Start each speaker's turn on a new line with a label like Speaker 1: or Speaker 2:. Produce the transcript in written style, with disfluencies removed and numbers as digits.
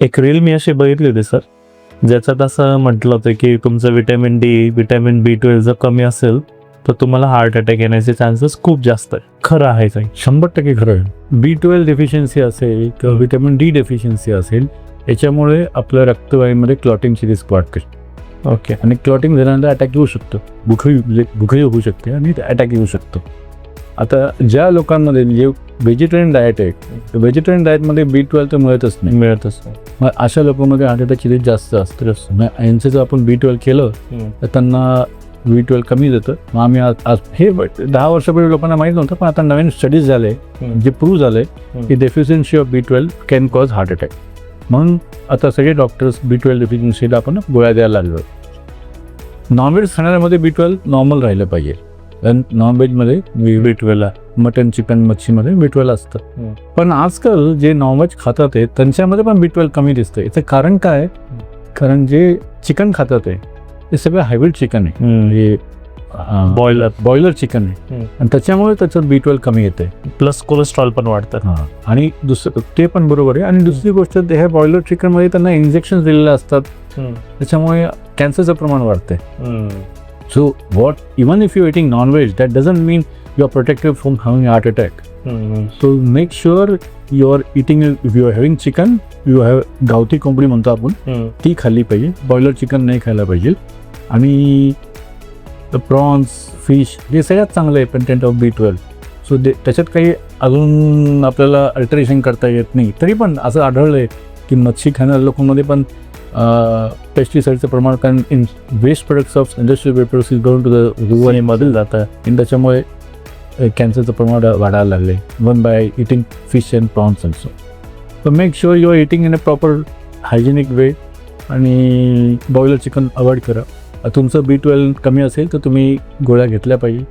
Speaker 1: एक रील मी अशी बघितली होती सर, ज्याच्यात असं म्हटलं होतं की तुमचं विटॅमिन डी, विटॅमिन B12 जर कमी असेल तर तुम्हाला हार्ट अटॅक येण्याचे चान्सेस खूप जास्त आहे. खरं आहे काही?
Speaker 2: 100% खरं आहे. B12 डेफिशियन्सी असेल किंवा विटॅमिन डी डेफिशियन्सी असेल, याच्यामुळे आपल्या रक्तवाहिनीमध्ये क्लॉटिंगची रिस्क वाढते.
Speaker 1: ओके.
Speaker 2: आणि क्लॉटिंग झाल्यानंतर अटॅक येऊ शकतो, भूकही होऊ शकते आणि अटॅक येऊ शकतो. आता ज्या लोकांमध्ये जे व्हेजिटेरियन डाएट आहे, व्हेजिटेरियन डाएटमध्ये B12 तर मिळतच नाही.
Speaker 1: मिळतच
Speaker 2: मग अशा लोकांमध्ये हार्ट अटॅकची रिस्क जास्त असते. मग यांचं जर आपण B12 केलं तर त्यांना B12 कमी देतं. मग आम्ही आज हे 10 वर्षापूर्वी लोकांना माहीत नव्हतं, पण आता नवीन स्टडीज झाले जे प्रूव्ह झाले की deficiency of B12 can cause heart attack. म्हणून आता सगळे डॉक्टर्स B12 डेफिशियन्सीला आपण गोळ्या द्यायला लागलो. नॉनव्हेज खाणाऱ्यामध्ये B12 नॉर्मल राहिलं पाहिजे. कारण नॉनव्हेजमध्ये
Speaker 1: B12
Speaker 2: मटन, चिकन, मच्छीमध्ये B12 असतं. पण आजकाल जे नॉनव्हेज खातात आहे त्यांच्यामध्ये पण B12 कमी दिसतं. याचं कारण काय? कारण जे चिकन खातात आहे ते सगळं हायब्रिड चिकन आहे, हे बॉयलर चिकन आहे आणि त्याच्यामुळे त्याच्यात B12 कमी येते.
Speaker 1: प्लस कोलेस्ट्रॉल पण वाढतं.
Speaker 2: आणि दुसरं ते पण बरोबर आहे. आणि दुसरी गोष्ट, ह्या बॉयलर चिकनमध्ये त्यांना इंजेक्शन दिलेले असतात, त्याच्यामुळे कॅन्सरचं प्रमाण वाढते. So even if you're eating non-veg, that doesn't mean you're protected from having a heart attack. So make sure you're eating, if you're having chicken, you have गावठी कोंबडी म्हणतो आपण, ती खाल्ली पाहिजे. बॉयलर चिकन नाही खायला पाहिजे. आणि प्रॉन्स, फिश हे सगळ्यात चांगलं आहे कंटेंट ऑफ B12. सो त्याच्यात काही अजून आपल्याला अल्टरेशन करता येत नाही. तरी पण असं आढळलं आहे की मच्छी खाणाऱ्या लोकांमध्ये पण पेस्टिसाईडचं प्रमाण, कारण in waste products of industrial vapours is going to the रिव्हरमध्ये जातं आणि त्याच्यामुळे कॅन्सरचं प्रमाण वाढायला लागले. One by eating fish and prawns also. So make sure you are eating in a proper hygienic way. आणि बॉयलर चिकन अवॉइड करा. तुमचं B12 कमी असेल तर तुम्ही गोळ्या घेतल्या पाहिजे.